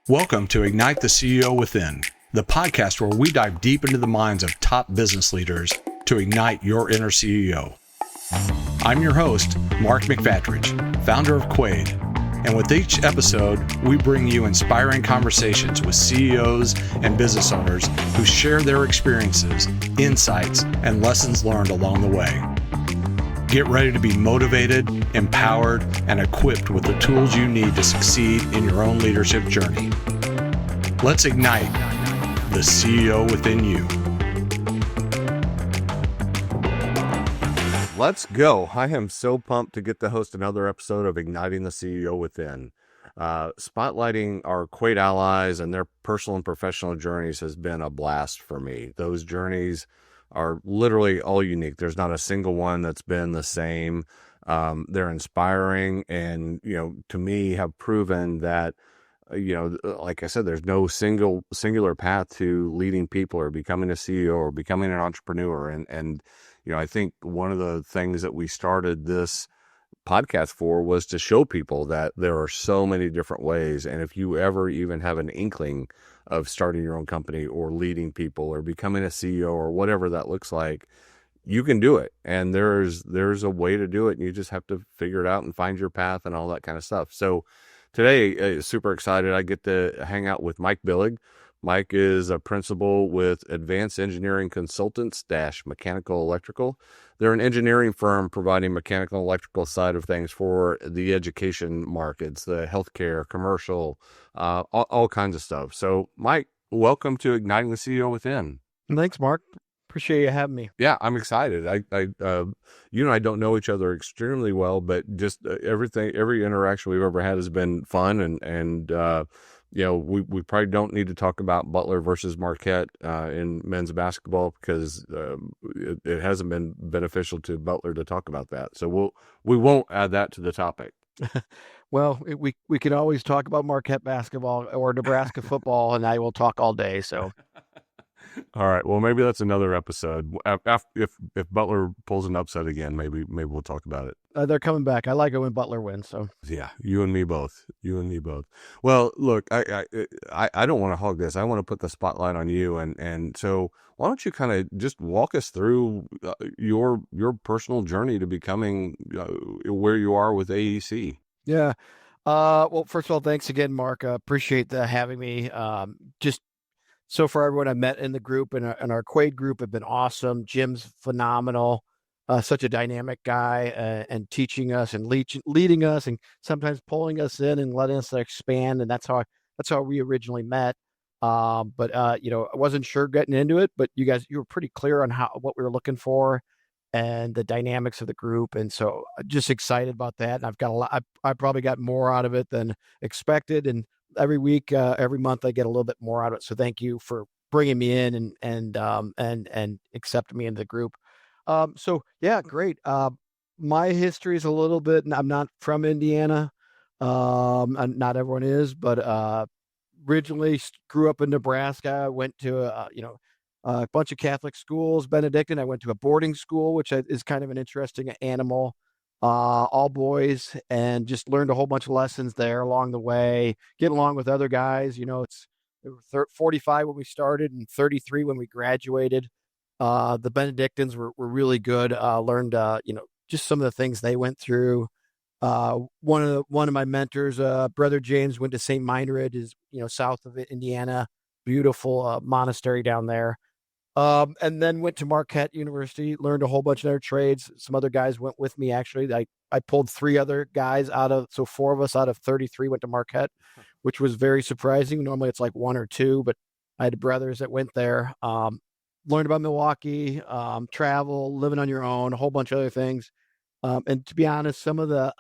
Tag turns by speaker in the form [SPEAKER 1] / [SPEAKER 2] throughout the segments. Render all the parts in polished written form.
[SPEAKER 1] Welcome to Ignite the CEO Within, the podcast where we dive deep into the minds of top business leaders to ignite your inner CEO. I'm your host, Mark McFatridge, founder of Quaid, and with each episode, we bring you inspiring conversations with CEOs and business owners who share their experiences, insights, and lessons learned along the way. Get ready to be motivated, empowered, and equipped with the tools you need to succeed in your own leadership journey. Let's ignite the CEO within you.
[SPEAKER 2] Let's go. I am so pumped to get to host another episode of Igniting the CEO Within. Spotlighting our Quaid allies and their personal and professional journeys has been a blast for me. Those journeys are literally all unique. There's not a single one that's been the same. They're inspiring and, to me have proven that, like I said, there's no singular path to leading people or becoming a CEO or becoming an entrepreneur. And I think one of the things that we started this podcast for was to show people that there are so many different ways. And if you ever even have an inkling of starting your own company or leading people or becoming a CEO or whatever that looks like, you can do it. And there's a way to do it. And you just have to figure it out and find your path and all that kind of stuff. So today, super excited. I get to hang out with Mike Billig. Mike is a principal with Advanced Engineering Consultants - Mechanical Electrical. They're an engineering firm providing mechanical and electrical side of things for the education markets, the healthcare, commercial, all kinds of stuff. So, Mike, welcome to Igniting the CEO Within.
[SPEAKER 3] Thanks, Mark. Appreciate you having me.
[SPEAKER 2] Yeah, I'm excited. I don't know each other extremely well, but just every interaction we've ever had has been fun, and we probably don't need to talk about Butler versus Marquette in men's basketball because it hasn't been beneficial to Butler to talk about that. So we won't add that to the topic.
[SPEAKER 3] Well, we could always talk about Marquette basketball or Nebraska football, and I will talk all day. So.
[SPEAKER 2] All right. Well, maybe that's another episode. If Butler pulls an upset again, maybe we'll talk about it.
[SPEAKER 3] They're coming back. I like it when Butler wins. So
[SPEAKER 2] yeah, you and me both. Well, look, I don't want to hog this. I want to put the spotlight on you, and so why don't you kind of just walk us through your personal journey to becoming where you are with AEC?
[SPEAKER 3] Yeah. Well, first of all, thanks again, Mark. Appreciate having me. So far, everyone I met in the group and our Quaid group have been awesome. Jim's phenomenal, such a dynamic guy, and teaching us and leading us, and sometimes pulling us in and letting us expand. And that's how we originally met. But I wasn't sure getting into it, but you were pretty clear on what we were looking for and the dynamics of the group, and so just excited about that. And I've got a lot. I probably got more out of it than expected, and every week, every month, I get a little bit more out of it. So thank you for bringing me in and accepting me into the group. So yeah, great. My history is a little bit. I'm not from Indiana. Not everyone is, but originally grew up in Nebraska. Went to a bunch of Catholic schools, Benedictine. I went to a boarding school, which is kind of an interesting animal. All boys, and just learned a whole bunch of lessons there along the way, getting along with other guys. There were 45 when we started and 33 when we graduated. The Benedictines were really good. Learned, just some of the things they went through. One of my mentors, Brother James, went to St. Meinrad, is, south of Indiana, beautiful monastery down there. And then went to Marquette University, learned a whole bunch of other trades. Some other guys went with me, actually. I pulled 3 other guys so 4 of us out of 33 went to Marquette, which was very surprising. Normally it's like 1 or 2, but I had brothers that went there. Learned about Milwaukee, travel, living on your own, a whole bunch of other things. And to be honest, some of the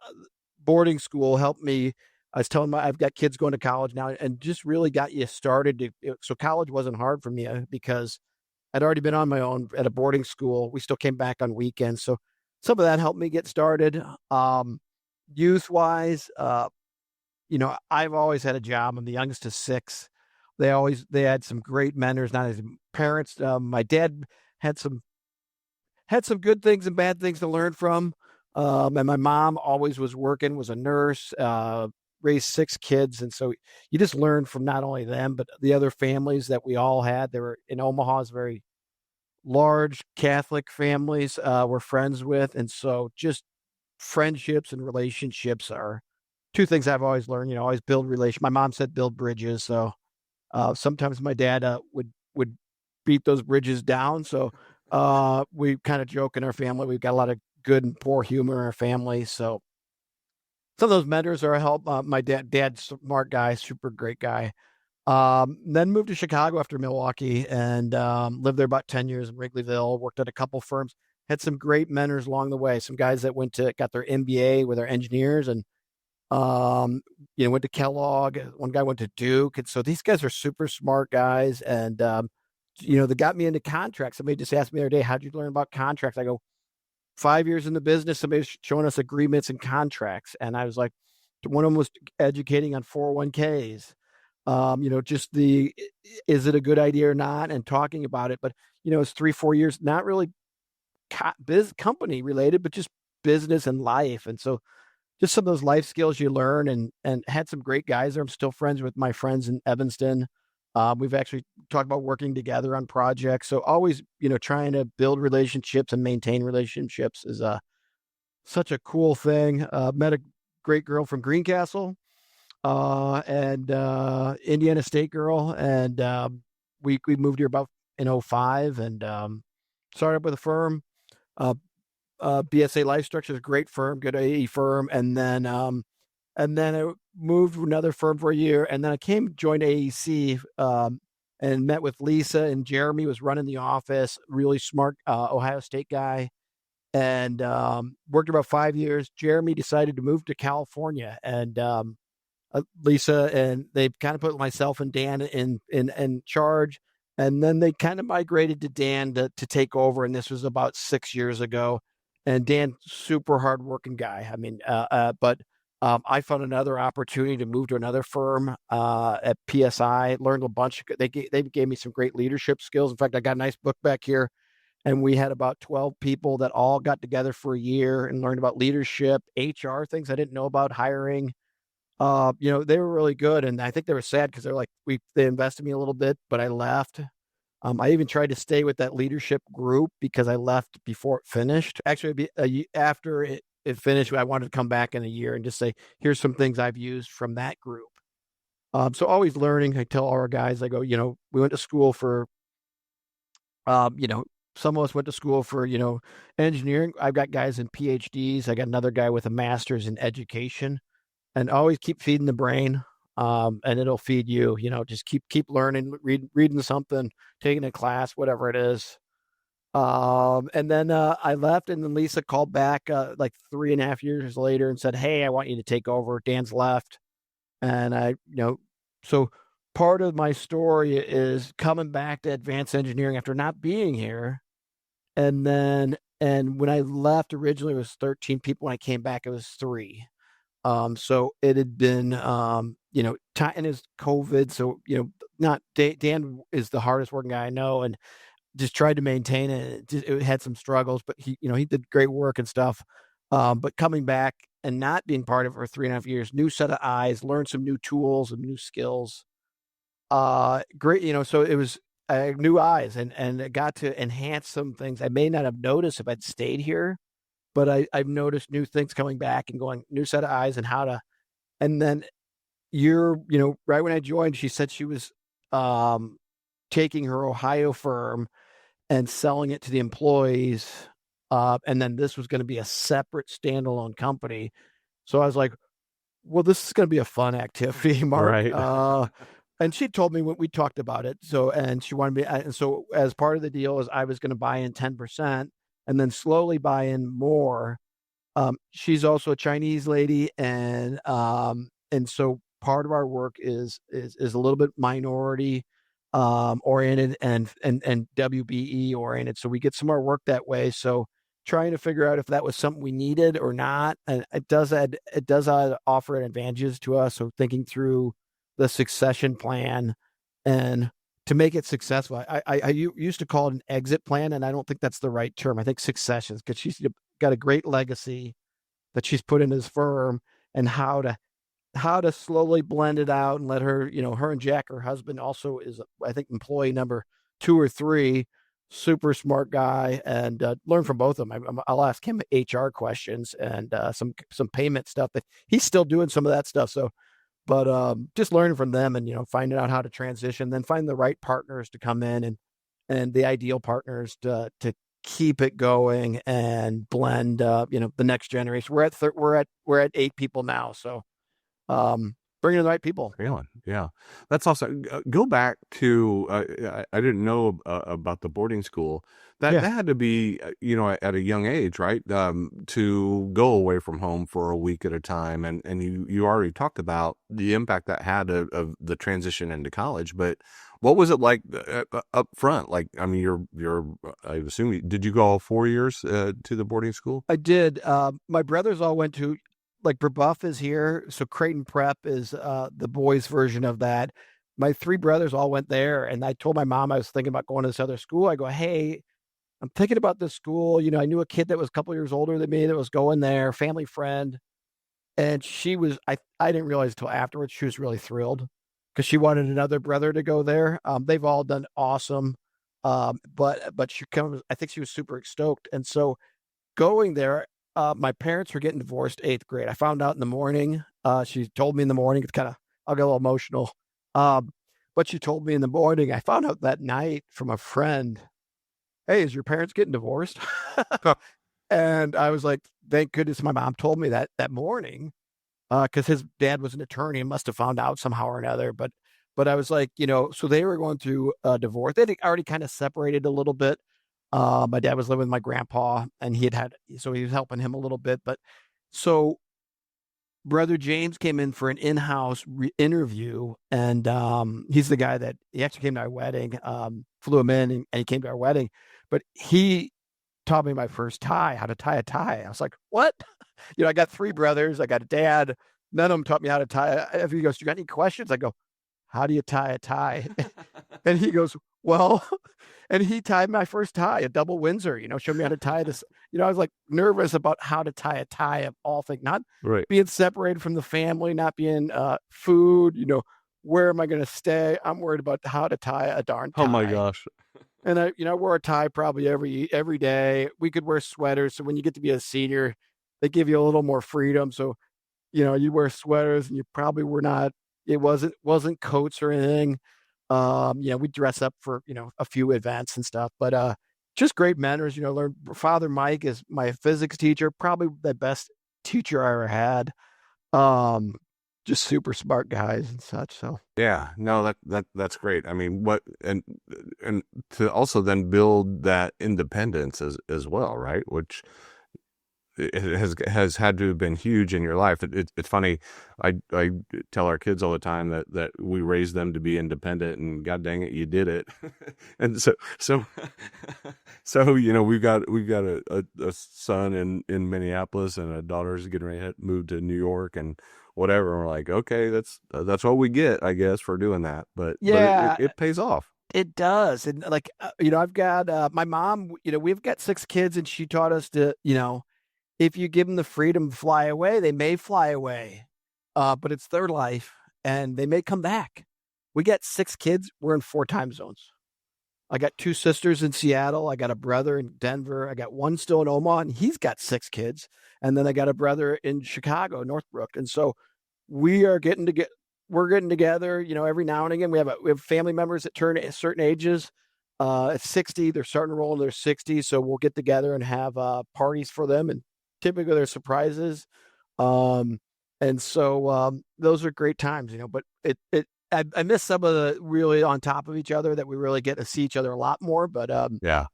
[SPEAKER 3] boarding school helped me. I was telling I've got kids going to college now, and just really got you started. So college wasn't hard for me because I'd already been on my own at a boarding school. We still came back on weekends. So some of that helped me get started. Youth wise, I've always had a job. I'm the youngest of 6. They had some great mentors, not as parents. My dad had some good things and bad things to learn from. And my mom always was working, was a nurse, raised 6 kids, and so you just learn from not only them but the other families that we all had. They were in Omaha's very large Catholic families we're friends with, and so just friendships and relationships are two things I've always learned. Always build relation. My mom said build bridges, so sometimes my dad would beat those bridges down. So we kind of joke in our family. We've got a lot of good and poor humor in our family. So some of those mentors are a help. My dad's smart guy, super great guy. Then moved to Chicago after Milwaukee and lived there about 10 years in Wrigleyville, worked at a couple firms, had some great mentors along the way. Some guys that got their MBA with their engineers and, went to Kellogg. One guy went to Duke. And so these guys are super smart guys. And, they got me into contracts. Somebody just asked me the other day, how'd you learn about contracts? I go, 5 years in the business, somebody's showing us agreements and contracts. And I was like, one of them was educating on 401ks. Just is it a good idea or not, and talking about it. But, it's 3-4 years, not really company related, but just business and life. And so just some of those life skills you learn, and had some great guys there. I'm still friends with my friends in Evanston. We've actually talked about working together on projects. So always, trying to build relationships and maintain relationships is such a cool thing. Met a great girl from Greencastle. And Indiana State girl, and we moved here about in 2005, and started up with a firm, BSA Life Structures, great firm, good AE firm, and then I moved to another firm for a year, and then I joined AEC, and met with Lisa, and Jeremy was running the office, really smart Ohio State guy, and worked about 5 years. Jeremy decided to move to California, and Lisa and they kind of put myself and Dan in charge, and then they kind of migrated to Dan to take over. And this was about 6 years ago. And Dan, super hardworking guy. I mean, but I found another opportunity to move to another firm at PSI. Learned a bunch. They gave me some great leadership skills. In fact, I got a nice book back here, and we had about 12 people that all got together for a year and learned about leadership, HR, things I didn't know about, hiring. They were really good, and I think they were sad because they're like, they invested in me a little bit, but I left. I even tried to stay with that leadership group because I left before it finished. Actually, after it finished, I wanted to come back in a year and just say, here's some things I've used from that group. So always learning. I tell all our guys, I go, we went to school for, some of us went to school for, engineering. I've got guys in PhDs. I got another guy with a master's in education. And always keep feeding the brain, and it'll feed you. Just keep learning, reading something, taking a class, whatever it is. And then I left, and then Lisa called back like 3.5 years later and said, "Hey, I want you to take over." Dan's left, and so part of my story is coming back to advanced engineering after not being here, and when I left originally it was 13 people. When I came back, it was 3. So it had been, and is COVID. So, not Dan is the hardest working guy I know, and just tried to maintain it. It had some struggles, but he did great work and stuff. But coming back and not being part of it for 3.5 years, new set of eyes, learned some new tools and new skills. Great. So it was new eyes, and it got to enhance some things I may not have noticed if I'd stayed here. But I've noticed new things coming back and going, new set of eyes, and how to. And then right when I joined, she said she was taking her Ohio firm and selling it to the employees. And then this was going to be a separate standalone company. So I was like, well, this is going to be a fun activity, Mark.
[SPEAKER 2] Right.
[SPEAKER 3] And she told me when we talked about it. So, and she wanted me, and so as part of the deal is I was going to buy in 10%. And then slowly buy in more. She's also a Chinese lady, and so part of our work is a little bit minority oriented and WBE oriented. So we get some of our work that way. So trying to figure out if that was something we needed or not, and it does offer advantages to us. So thinking through the succession plan and to make it successful. I used to call it an exit plan, and I don't think that's the right term. I think successions, because she's got a great legacy that she's put in his firm, and how how to slowly blend it out and let her, her and Jack, her husband, also is, I think, employee number 2 or 3, super smart guy, and learn from both of them. I'll ask him HR questions and some payment stuff, but he's still doing some of that stuff. So, but just learning from them and, finding out how to transition, then find the right partners to come in and the ideal partners to keep it going and blend, the next generation. We're at 8 people now. So, bringing in the right people.
[SPEAKER 2] Yeah, that's also go back to I didn't know about the boarding school. That had to be at a young age, right? To go away from home for a week at a time, and you already talked about the impact that had of the transition into college. But what was it like up front? Like, I mean, you're I assume, did you go all 4 years to the boarding school?
[SPEAKER 3] I did. My brothers all went to, like, Brebeuf is here, so Creighton Prep is the boys' version of that. My 3 brothers all went there, and I told my mom I was thinking about going to this other school. I go, hey, I'm thinking about this school. I knew a kid that was a couple years older than me that was going there, family friend, and she was. I didn't realize until afterwards she was really thrilled because she wanted another brother to go there. They've all done awesome, but she comes. I think she was super stoked, and so going there. My parents were getting divorced 8th grade. I found out in the morning. She told me in the morning. It's kind of, I'll get a little emotional. But she told me in the morning. I found out that night from a friend, hey, is your parents getting divorced? And I was like, thank goodness my mom told me that morning, because his dad was an attorney and must have found out somehow or another. But I was like, so they were going through a divorce. They'd already kind of separated a little bit. My dad was living with my grandpa, and so he was helping him a little bit. But so brother James came in for an in-house interview, and he's the guy that he actually came to our wedding, flew him in, and he came to our wedding. But he taught me my first tie, how to tie a tie. I was like, what? I got 3 brothers. I got a dad. None of them taught me how to tie. If he goes, you got any questions? I go, how do you tie a tie? And he goes, well, and he tied my first tie, a double Windsor, showed me how to tie this. I was like nervous about how to tie a tie of all things, not
[SPEAKER 2] Right.
[SPEAKER 3] being separated from the family, not being food, where am I going to stay? I'm worried about how to tie a darn tie.
[SPEAKER 2] Oh my gosh.
[SPEAKER 3] And I wore a tie probably every day. We could wear sweaters. So when you get to be a senior, they give you a little more freedom. So, you wear sweaters, and you probably were not, it wasn't coats or anything. We dress up for, a few events and stuff, but just great mentors. Learn. Father Mike is my physics teacher, probably the best teacher I ever had. Just super smart guys and such. So
[SPEAKER 2] Yeah, no, that's great. I mean, and to also then build that independence as well, right? Which it has had to have been huge in your life. It's funny. I tell our kids all the time that we raised them to be independent, and God dang it, you did it. And so we've got a son in Minneapolis, and a daughter's getting ready to move to New York and whatever. And we're like, okay, that's what we get, I guess, for doing that. But
[SPEAKER 3] yeah,
[SPEAKER 2] it pays off.
[SPEAKER 3] it does. And like, I've got my mom. We've got 6 kids, and she taught us to, if you give them the freedom to fly away, they may fly away, but it's their life, and they may come back. We got 6 kids. We're in 4 time zones. I got 2 sisters in Seattle. I got a brother in Denver. I got one still in Omaha, and he's got 6 kids. And then I got a brother in Chicago, Northbrook. And so we're getting together, every now and again. We have family members that turn at certain ages. At 60, they're starting to roll in their 60s. So we'll get together and have parties for them. And typically they're surprises. And so those are great times, but I miss some of the really on top of each other that we really get to see each other a lot more. But
[SPEAKER 2] Yeah.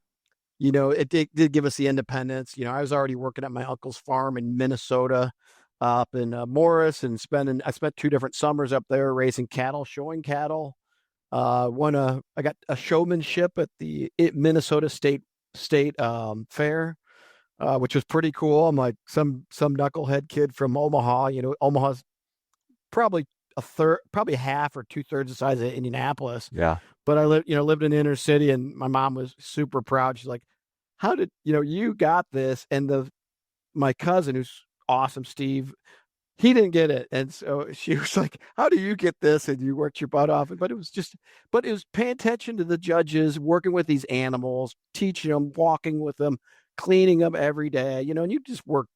[SPEAKER 3] it did give us the independence. I was already working at my uncle's farm in Minnesota, up in Morris, and I spent 2 different summers up there raising cattle, showing cattle. I got a showmanship at the Minnesota State Fair, which was pretty cool. I'm like some knucklehead kid from Omaha. Omaha's probably probably half or 2/3 the size of Indianapolis.
[SPEAKER 2] Yeah.
[SPEAKER 3] But I lived in the inner city, and my mom was super proud. She's like, how did, you got this? And my cousin, who's awesome, Steve, he didn't get it. And so she was like, how do you get this? And you worked your butt off. But it was paying attention to the judges, working with these animals, teaching them, walking with them, cleaning them every day, and you just work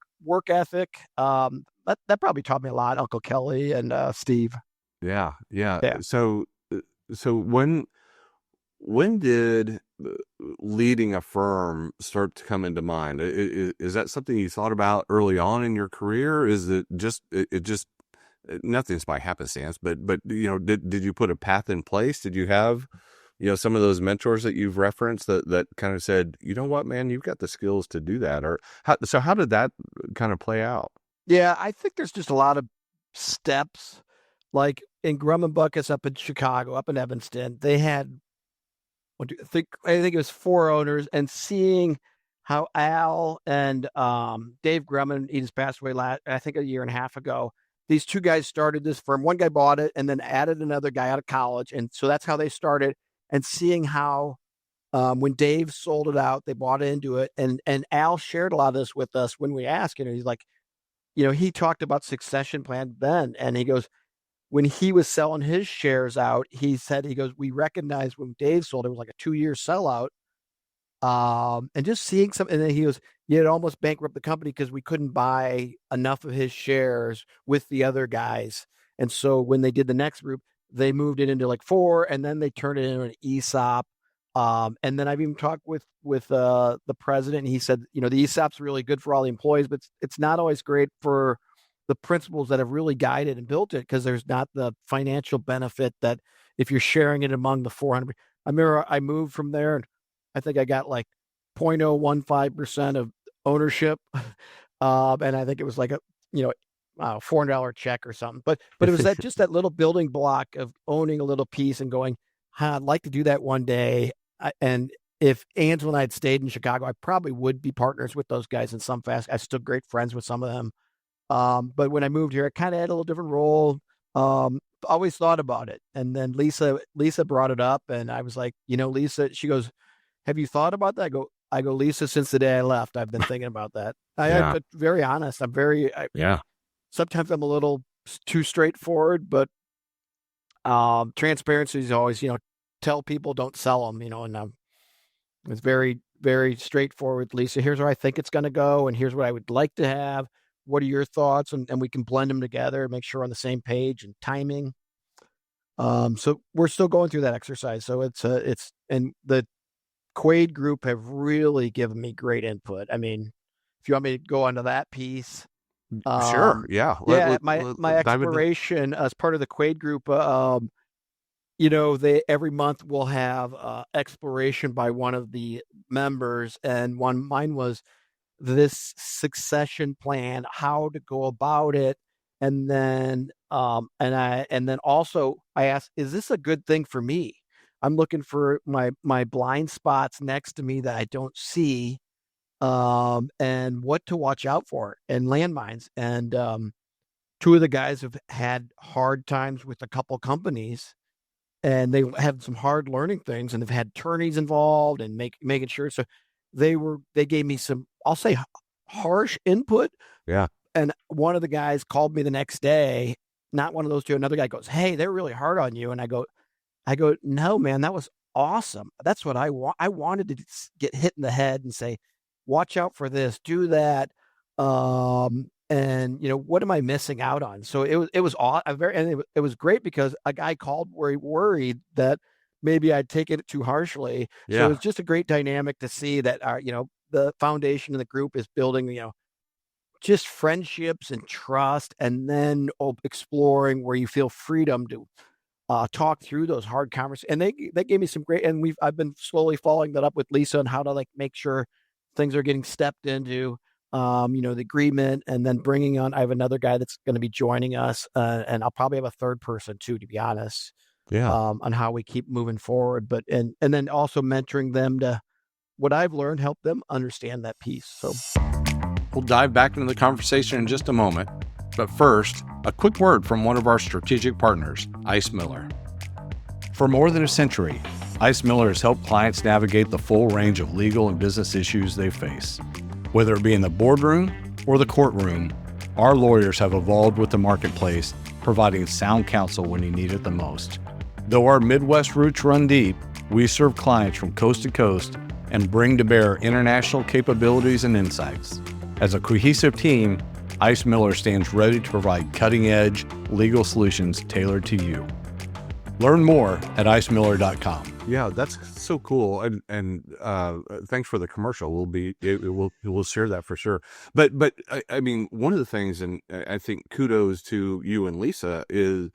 [SPEAKER 3] ethic. That probably taught me a lot, Uncle Kelly and Steve.
[SPEAKER 2] Yeah.
[SPEAKER 3] Yeah.
[SPEAKER 2] So when did leading a firm start to come into mind? Is that something you thought about early on in your career? Is it just nothing's by happenstance, but did you put a path in place? Did you have some of those mentors that you've referenced that kind of said, you know what, man, you've got the skills to do that? Or how did that kind of play out?
[SPEAKER 3] Yeah, I think there's just a lot of steps. Like in Grum and Buckus up in Chicago, up in Evanston, they had, I think it was 4 owners, and seeing how Al and Dave Grumman, he just passed away I think a year and a half ago. These 2 guys started this firm. One guy bought it and then added another guy out of college. And so that's how they started. And seeing how when Dave sold it out, they bought into it. And Al shared a lot of this with us when we asked, he's like, he talked about succession plan then. And he goes, when he was selling his shares out, he goes, we recognized when Dave sold, it was like a 2-year sellout. And just seeing and then he goes, it almost bankrupt the company because we couldn't buy enough of his shares with the other guys. And so when they did the next group, they moved it into like 4, and then they turned it into an ESOP. And then I've even talked with the president, and he said, the ESOP's really good for all the employees, but it's not always great for the principals that have really guided and built it, because there's not the financial benefit that if you're sharing it among the 400. I remember I moved from there, and I think I got like 0.015% of ownership. And I think it was like a, $400 check or something. But it was just that little building block of owning a little piece and going, I'd like to do that one day. And if Angela and I had stayed in Chicago, I probably would be partners with those guys in some fashion. I'm still great friends with some of them. But when I moved here, I kind of had a little different role. Always thought about it. And then Lisa brought it up, and I was like, Lisa, she goes, have you thought about that? I go, Lisa, since the day I left, I've been thinking about that. I'm very honest. Sometimes I'm a little too straightforward, but transparency is always, tell people, don't sell them, and it's very, very straightforward. Lisa, here's where I think it's going to go, and here's what I would like to have. What are your thoughts? And we can blend them together, make sure we're on the same page and timing. So we're still going through that exercise. So and the Quaid group have really given me great input. I mean, if you want me to go onto that piece.
[SPEAKER 2] Sure. Yeah.
[SPEAKER 3] My exploration as part of the Quaid group, they every month will have exploration by one of the members, and mine was this succession plan, how to go about it. And then, and then also I asked, is this a good thing for me? I'm looking for my blind spots next to me that I don't see, and what to watch out for, and landmines. And 2 of the guys have had hard times with a couple companies, and they have some hard learning things, and they've had attorneys involved and making sure. So they gave me some, I'll say, harsh input.
[SPEAKER 2] Yeah.
[SPEAKER 3] And one of the guys called me the next day, not one of those 2, another guy goes, hey, they're really hard on you. And I go, no, man, that was awesome. That's what I want. I wanted to get hit in the head and say, watch out for this, do that. And what am I missing out on? So it was it was great, because a guy called worried that maybe I'd taken it too harshly.
[SPEAKER 2] Yeah.
[SPEAKER 3] So it was just a great dynamic to see that our, the foundation of the group is building, just friendships and trust, and then exploring where you feel freedom to talk through those hard conversations. And they gave me some great, and I've been slowly following that up with Lisa on how to make sure things are getting stepped into, the agreement, and then bringing on, I have another guy that's going to be joining us, and I'll probably have a third person too, to be honest.
[SPEAKER 2] Yeah.
[SPEAKER 3] On how we keep moving forward, but, and then also mentoring them to what I've learned, help them understand that piece. So
[SPEAKER 1] we'll dive back into the conversation in just a moment. But first, a quick word from one of our strategic partners, Ice Miller. For more than a century, Ice Miller has helped clients navigate the full range of legal and business issues they face. Whether it be in the boardroom or the courtroom, Our lawyers have evolved with the marketplace, providing sound counsel when you need it the most. Though our Midwest roots run deep, we serve clients from coast to coast and bring to bear international capabilities and insights. As a cohesive team, Ice Miller stands ready to provide cutting-edge legal solutions tailored to you. Learn more at icemiller.com.
[SPEAKER 2] Yeah, that's so cool, and thanks for the commercial. We'll share that for sure. But I mean, one of the things, and I think kudos to you and Lisa, is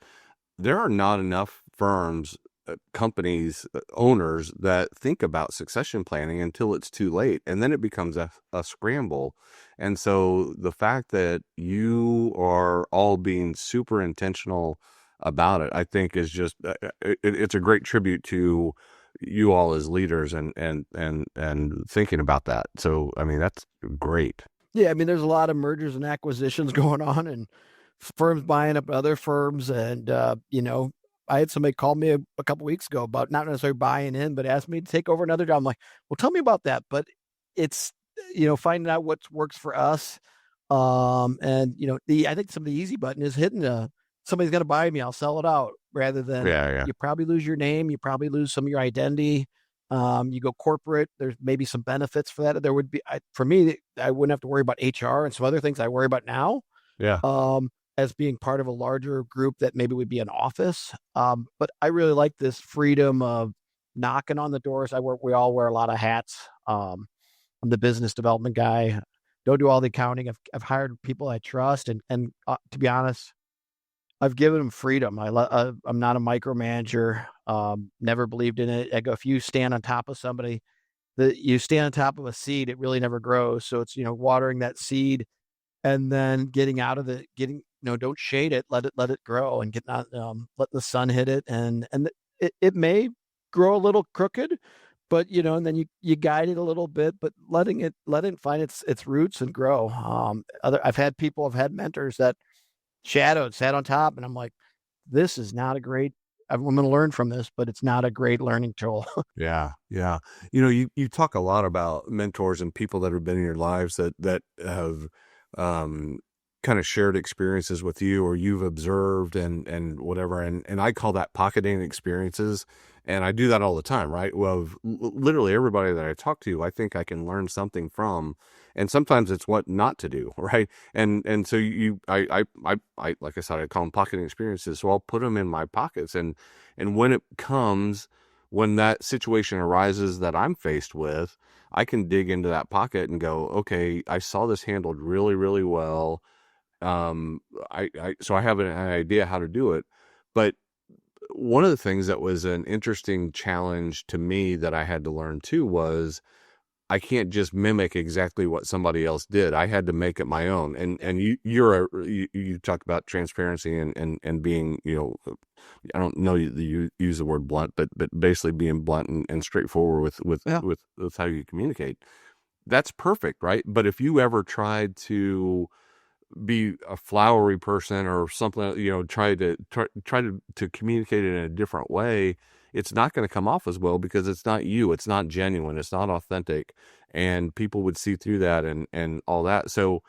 [SPEAKER 2] there are not enough firms, companies, owners that think about succession planning until it's too late, and then it becomes a scramble. And so the fact that you are all being super intentional about it, I think is just it's a great tribute to you all as leaders and thinking about that. So I mean, that's great.
[SPEAKER 3] Yeah, I mean, there's a lot of mergers and acquisitions going on, and firms buying up other firms. And I had somebody call me a couple weeks ago about not necessarily buying in, but asked me to take over another job. I'm like, well, tell me about that. But it's finding out what works for us. I think some of the easy button is hitting somebody's going to buy me, I'll sell it out, rather than you probably lose your name, you probably lose some of your identity. You go corporate, there's maybe some benefits for that. There would be, for me, I wouldn't have to worry about HR and some other things I worry about now.
[SPEAKER 2] Yeah.
[SPEAKER 3] As being part of a larger group that maybe would be an office. But I really like this freedom of knocking on the doors. We all wear a lot of hats. I'm the business development guy. Don't do all the accounting. I've hired people I trust, and to be honest, I've given them freedom. I'm not a micromanager. Never believed in it. I go, if you stand on top of somebody, you stand on top of a seed, it really never grows. So it's watering that seed, and then getting out of don't shade it, let it grow, and let the sun hit it, and it may grow a little crooked, but and then you guide it a little bit, but letting it find its roots and grow. I've had mentors that sat on top, and I'm like, this is not a great, I'm going to learn from this, but it's not a great learning tool.
[SPEAKER 2] Yeah. You talk a lot about mentors and people that have been in your lives that have kind of shared experiences with you, or you've observed and whatever. And I call that pocketing experiences. And I do that all the time, right? Well, literally everybody that I talk to, I think I can learn something from, and sometimes it's what not to do, right? And so I like I said, I call them pocketing experiences. So I'll put them in my pockets, and when that situation arises that I'm faced with, I can dig into that pocket and go, okay, I saw this handled really, really well. So I have an idea how to do it. But one of the things that was an interesting challenge to me that I had to learn too was I can't just mimic exactly what somebody else did. I had to make it my own. And you talk about transparency and being, I don't know you use the word blunt, but basically being blunt and straightforward with how you communicate. That's perfect, right? But if you ever tried to be a flowery person or something, try to communicate it in a different way, it's not going to come off as well, because it's not you, it's not genuine, it's not authentic, and people would see through that and all that. So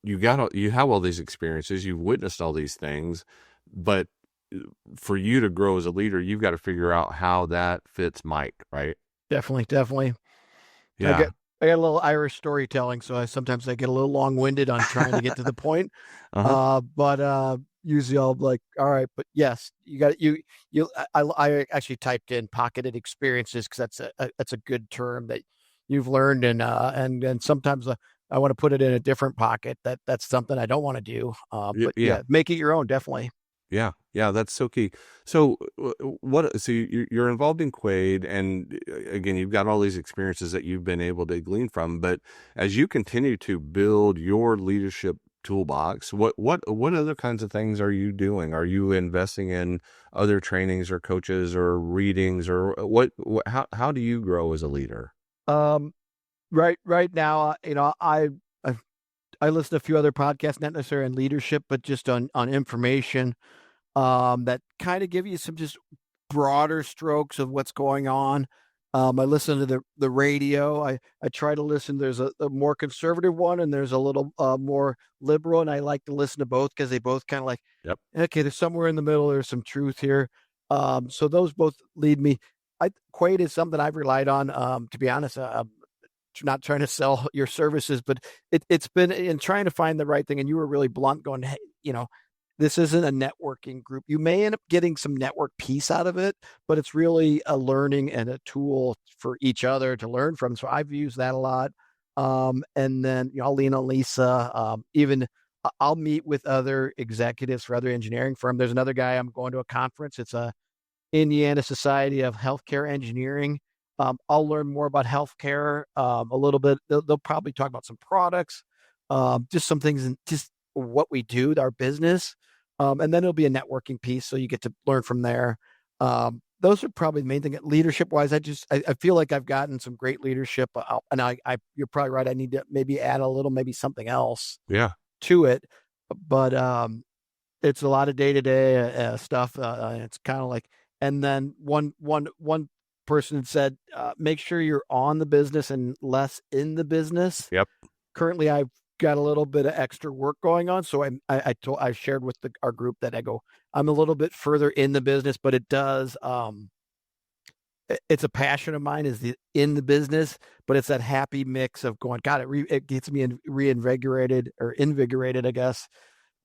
[SPEAKER 2] you have all these experiences, you've witnessed all these things, but for you to grow as a leader, you've got to figure out how that fits Mike, right?
[SPEAKER 3] Definitely.
[SPEAKER 2] Yeah.
[SPEAKER 3] I got a little Irish storytelling, so sometimes I get a little long-winded on trying to get to the point. But usually I'll be like, all right, but yes, I actually typed in pocketed experiences, because that's a good term that you've learned, and sometimes I want to put it in a different pocket. That's something I don't want to do. But make it your own, definitely.
[SPEAKER 2] Yeah, that's so key. So so you're involved in Quaid, and again, you've got all these experiences that you've been able to glean from, but as you continue to build your leadership toolbox, what other kinds of things are you doing? Are you investing in other trainings or coaches or readings, or how do you grow as a leader?
[SPEAKER 3] Right now, I listen to a few other podcasts, not necessarily on leadership, but just on information, that kind of give you some just broader strokes of what's going on. I listen to the radio. I try to listen. There's a more conservative one, and there's a little more liberal, and I like to listen to both because they both kind of like,
[SPEAKER 2] Yep.
[SPEAKER 3] okay, there's somewhere in the middle. There's some truth here. So those both lead me. Quaid is something I've relied on. To be honest, not trying to sell your services, but it's been in trying to find the right thing. And you were really blunt, going, hey, this isn't a networking group. You may end up getting some network piece out of it, but it's really a learning and a tool for each other to learn from. So I've used that a lot. And then I'll lean on Lisa. Even I'll meet with other executives for other engineering firm. There's another guy I'm going to a conference. It's a Indiana Society of Healthcare Engineering. I'll learn more about healthcare a little bit. They'll probably talk about some products, just some things, and just what we do, our business. And then it'll be a networking piece, so you get to learn from there. Those are probably the main thing. Leadership wise, I feel like I've gotten some great leadership, and you're probably right. I need to maybe add a little, maybe something else, to it. But it's a lot of day to day stuff. It's kind of like, and then one person said, make sure you're on the business and less in the business.
[SPEAKER 2] Yep.
[SPEAKER 3] Currently, I've got a little bit of extra work going on. So I shared with our group that I'm a little bit further in the business, but it does, it's a passion of mine is in the business, but it's that happy mix of going, God, it gets me reinvigorated, I guess.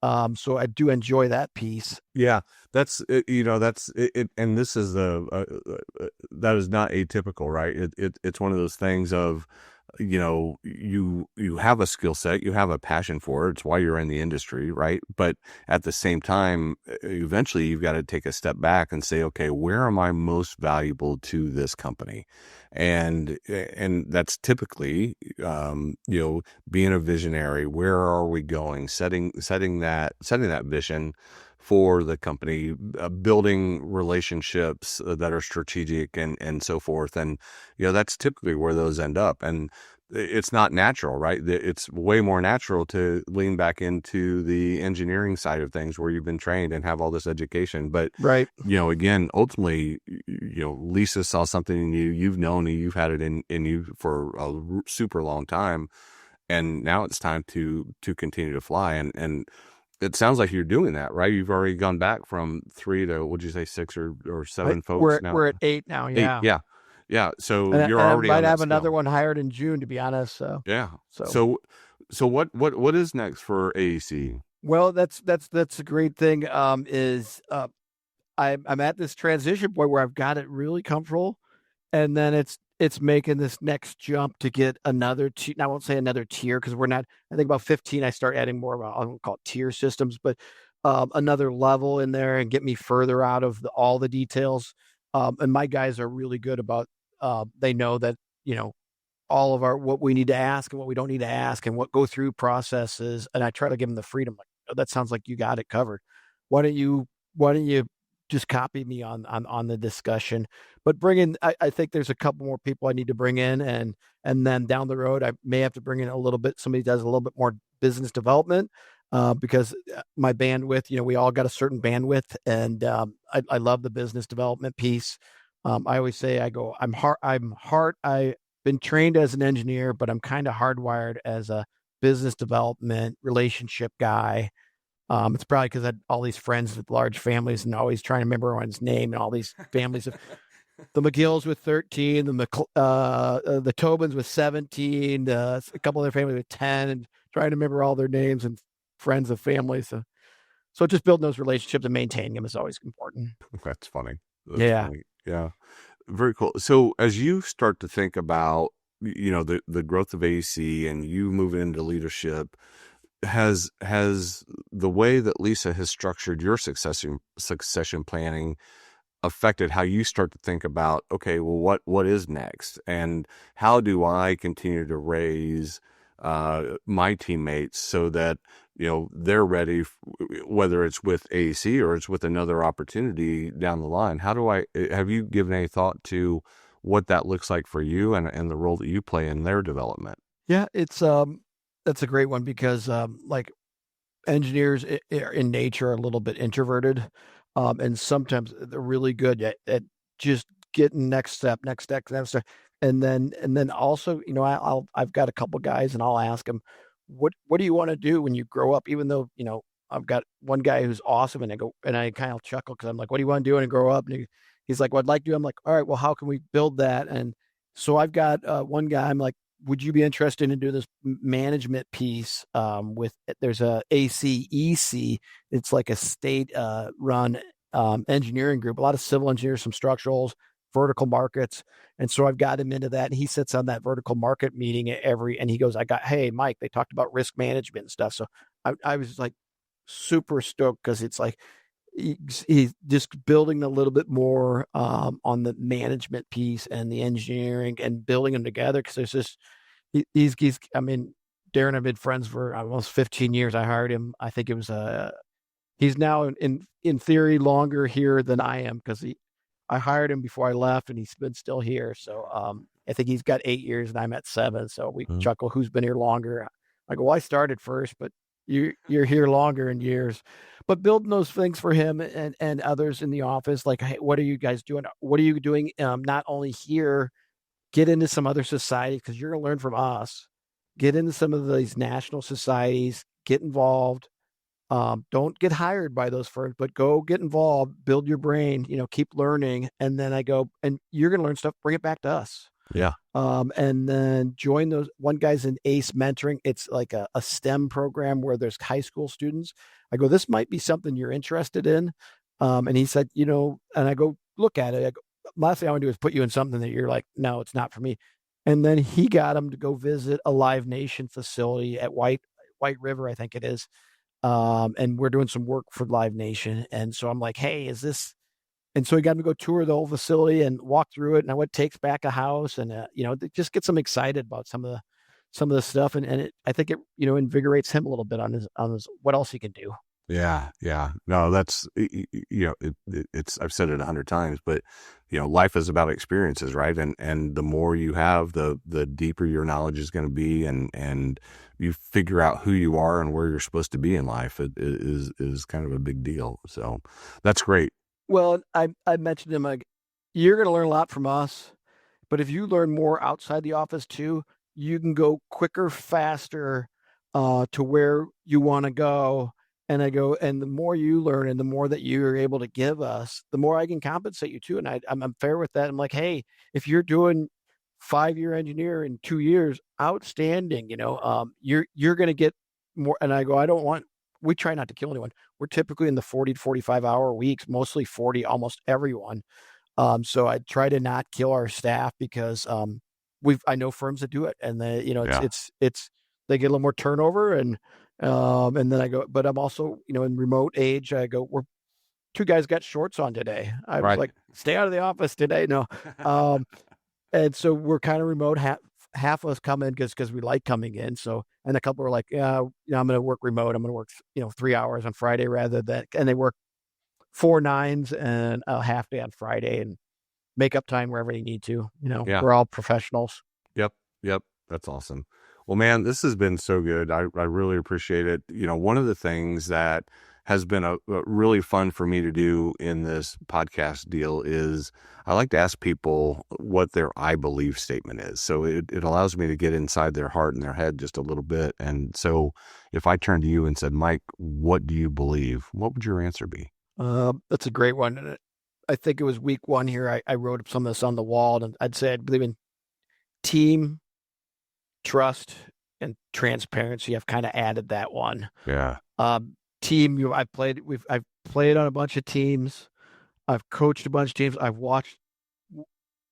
[SPEAKER 3] So I do enjoy that piece.
[SPEAKER 2] Yeah, that's that's it, and this is that is not atypical, right? It's one of those things of, you have a skill set, you have a passion for it. It's why you're in the industry, right? But at the same time, eventually you've got to take a step back and say, okay, where am I most valuable to this company? And that's typically, being a visionary. Where are we going? Setting that vision for the company, building relationships that are strategic and so forth. And, that's typically where those end up. And it's not natural, right? It's way more natural to lean back into the engineering side of things where you've been trained and have all this education. But,
[SPEAKER 3] right.
[SPEAKER 2] Again, ultimately, Lisa saw something in you, you've known, you've had it in you for a super long time. And now it's time to continue to fly. And it sounds like you're doing that, right? You've already gone back from 3 to, would you say 6 or 7 folks now?
[SPEAKER 3] We're at 8 now. Yeah.
[SPEAKER 2] 8, yeah. So
[SPEAKER 3] and
[SPEAKER 2] you're
[SPEAKER 3] I
[SPEAKER 2] already
[SPEAKER 3] might
[SPEAKER 2] on that
[SPEAKER 3] have
[SPEAKER 2] scale.
[SPEAKER 3] another one hired in June, to be honest. So
[SPEAKER 2] yeah. So what is next for AEC?
[SPEAKER 3] Well, that's a great thing. Is I'm at this transition point where I've got it really comfortable, and then it's making this next jump to get another tier. I won't say another tier because we're not. I think about 15. I start adding more about, I don't call it tier systems, but another level in there and get me further out of all the details. And my guys are really good about. They know that all of what we need to ask and what we don't need to ask and what go through processes. And I try to give them the freedom. Like, oh, that sounds like you got it covered. Why don't you just copy me on the discussion, but I think there's a couple more people I need to bring in, and then down the road, I may have to bring in a little bit, somebody does a little bit more business development, because my bandwidth, we all got a certain bandwidth, and I love the business development piece. I always say, I've been trained as an engineer, but I'm kind of hardwired as a business development relationship guy. It's probably because I had all these friends with large families and always trying to remember everyone's name, and all these families of the McGills with 13, the Tobins with 17, a couple of their families with 10, and trying to remember all their names and friends of families. So just building those relationships and maintaining them is always important.
[SPEAKER 2] That's funny.
[SPEAKER 3] Yeah.
[SPEAKER 2] Funny. Yeah. Very cool. So as you start to think about, the growth of AEC and you moving into leadership, has the way that Lisa has structured your succession planning affected how you start to think about, okay, well, what is next, and how do I continue to raise my teammates so that they're ready, whether it's with AEC or it's with another opportunity down the line? Have you given any thought to what that looks like for you and the role that you play in their development?
[SPEAKER 3] Yeah, that's a great one because like engineers in nature are a little bit introverted, and sometimes they're really good at just getting next step. And then also, I've got a couple guys and I'll ask them, what do you want to do when you grow up? Even though, I've got one guy who's awesome and I kind of chuckle because I'm like, what do you want to do when you grow up? And he's like, well, I'd like to do. I'm like, all right, well, how can we build that? And so I've got one guy, I'm like, would you be interested in doing this management piece there's a AEC-ME. It's like a state run engineering group, a lot of civil engineers, some structurals, vertical markets. And so I've got him into that. And he sits on that vertical market meeting and he goes, hey, Mike, they talked about risk management and stuff. So I was like super stoked because it's like, he's just building a little bit more on the management piece and the engineering and building them together. Because there's this, I mean, Darren, I've been friends for almost 15 years. I hired him. I think it was he's now in theory longer here than I am because I hired him before I left and he's been still here. So I think he's got 8 years and I'm at 7. So we chuckle, who's been here longer? I go, well, I started first, but you're here longer in years. But building those things for him and others in the office, like, hey, what are you guys doing? What are you doing? Not only here, get into some other societies because you're going to learn from us. Get into some of these national societies, get involved. Don't get hired by those firms, but go get involved, build your brain, keep learning. And then I go, and you're going to learn stuff, bring it back to us.
[SPEAKER 2] Yeah.
[SPEAKER 3] And then join those. One guy's in ACE mentoring. It's like a STEM program where there's high school students. I go, this might be something you're interested in. And he said, and I go, look at it. I go, last thing I want to do is put you in something that you're like, no, it's not for me. And then he got him to go visit a Live Nation facility at White River, I think it is. And we're doing some work for Live Nation. And so I'm like, hey, is this? And so he got him to go tour the whole facility and walk through it. And what takes back a house and, just gets him excited about some of the stuff. And I think it, invigorates him a little bit on his, what else he can do.
[SPEAKER 2] Yeah. Yeah. No, that's, it's, I've said it 100 times, but life is about experiences, right? And the more you have, the deeper your knowledge is going to be. And you figure out who you are and where you're supposed to be in life. It is kind of a big deal. So that's great.
[SPEAKER 3] Well, I mentioned him, like, you're going to learn a lot from us, but if you learn more outside the office too, you can go quicker, faster to where you want to go. And I go, and the more you learn and the more that you're able to give us, the more I can compensate you too. And I'm fair with that. I'm like, hey, if you're doing 5-year engineer in 2 years, outstanding, you're going to get more. And I go, we try not to kill anyone. We're typically in the 40 to 45 hour weeks, mostly 40, almost everyone. So I try to not kill our staff because I know firms that do it, and they, it's they get a little more turnover, and then I go, but I'm also, in remote age, I go, we're 2 guys got shorts on today. I was like, stay out of the office today. No. And so we're kind of remote. Half of us come in because we like coming in. So, and a couple are like, yeah, I'm going to work remote. I'm going to work, 3 hours on Friday rather than, and they work 4 9s and a half day on Friday and make up time wherever they need to. We're all professionals.
[SPEAKER 2] Yep. That's awesome. Well, man, this has been so good. I really appreciate it. One of the things that has been a really fun for me to do in this podcast deal is I like to ask people what their I believe statement is. So it allows me to get inside their heart and their head just a little bit. And so if I turned to you and said, Mike, what do you believe? What would your answer be?
[SPEAKER 3] That's a great one. And I think it was week 1 here. I wrote up some of this on the wall, and I'd say I believe in team, trust, and transparency. I've kind of added that one.
[SPEAKER 2] Yeah.
[SPEAKER 3] Team, I've played on a bunch of teams. I've coached a bunch of teams. I've watched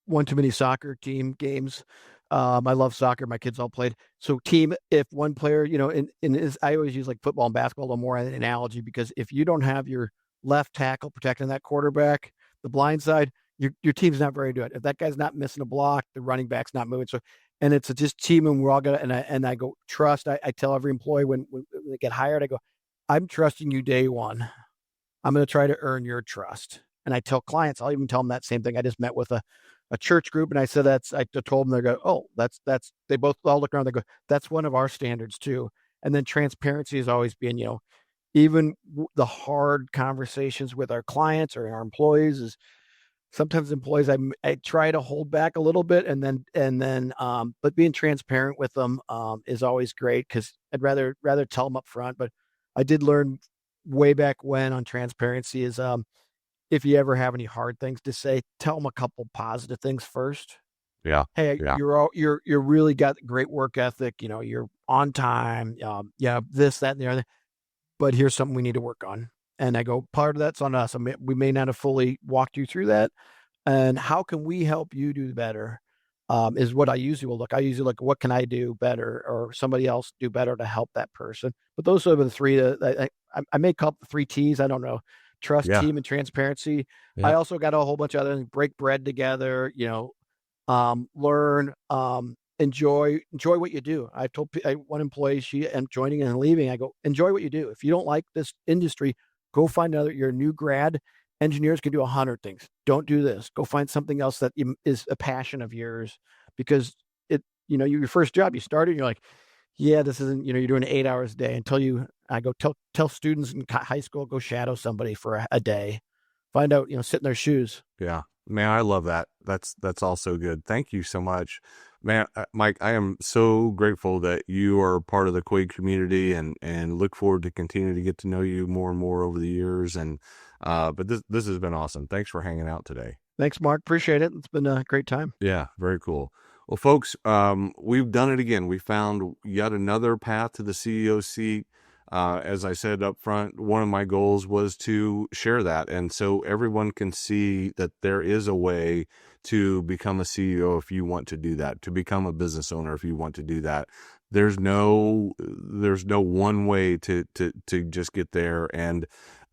[SPEAKER 3] one too many soccer team games. I love soccer. My kids all played. So team, if one player, I always use like football and basketball a little more as an analogy, because if you don't have your left tackle protecting that quarterback, the blind side, your team's not very good. If that guy's not missing a block, the running back's not moving. So, and it's just team, and we're all gonna. And I go trust. I tell every employee when they get hired, I go, I'm trusting you day one. I'm going to try to earn your trust. And I tell clients, I'll even tell them that same thing. I just met with a church group, and I said I told them, they go, oh, that's. They both all look around. They go, that's one of our standards too. And then transparency has always been, even the hard conversations with our clients or our employees is sometimes employees, I try to hold back a little bit, but being transparent with them is always great, because I'd rather tell them up front. But I did learn way back when on transparency is, if you ever have any hard things to say, tell them a couple positive things first.
[SPEAKER 2] Yeah.
[SPEAKER 3] Hey,
[SPEAKER 2] Yeah.
[SPEAKER 3] you're really got great work ethic. You're on time. Yeah, this, that, and the other. But here's something we need to work on. And I go, part of that's on us. We may not have fully walked you through that. And how can we help you do better? Is what I usually will look. I usually look, what can I do better, or somebody else do better to help that person? But those are the three that I may call it the 3 T's. I don't know. Trust,
[SPEAKER 2] Yeah.
[SPEAKER 3] team, and transparency.
[SPEAKER 2] Yeah.
[SPEAKER 3] I also got a whole bunch of other things. Break bread together, learn, enjoy what you do. I told one employee, she am joining and leaving. I go, enjoy what you do. If you don't like this industry, go find another. You're a new grad. Engineers can do 100 things. Don't do this. Go find something else that is a passion of yours, because your first job, you started, and you're like, yeah, this isn't, you're doing 8 hours a day I go tell students in high school, go shadow somebody for a day, find out, sit in their shoes.
[SPEAKER 2] Yeah, man, I love that. That's all so good. Thank you so much, man. Mike, I am so grateful that you are part of the Quaid community, and look forward to continuing to get to know you more and more over the years. And but this has been awesome. Thanks for hanging out today.
[SPEAKER 3] Thanks, Mark. Appreciate it. It's been a great time.
[SPEAKER 2] Yeah, very cool. Well, folks, we've done it again. We found yet another path to the CEO seat. As I said up front, one of my goals was to share that. And so everyone can see that there is a way to become a CEO if you want to do that, to become a business owner if you want to do that. There's no one way to just get there. And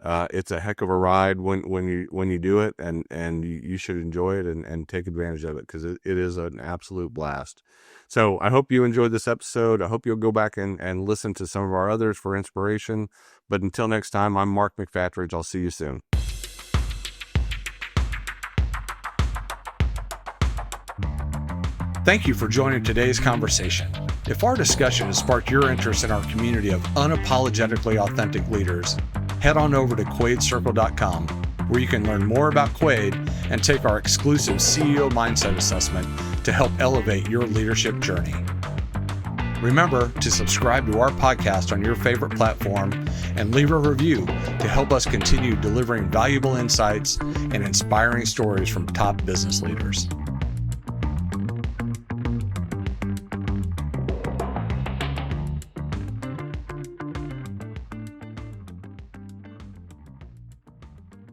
[SPEAKER 2] it's a heck of a ride when you do it, and you should enjoy it and take advantage of it, because it is an absolute blast. So I hope you enjoyed this episode. I hope you'll go back and listen to some of our others for inspiration. But until next time, I'm Mark McFatridge. I'll see you soon.
[SPEAKER 1] Thank you for joining today's conversation. If our discussion has sparked your interest in our community of unapologetically authentic leaders, head on over to QuaidCircle.com, where you can learn more about Quaid and take our exclusive CEO Mindset Assessment to help elevate your leadership journey. Remember to subscribe to our podcast on your favorite platform and leave a review to help us continue delivering valuable insights and inspiring stories from top business leaders.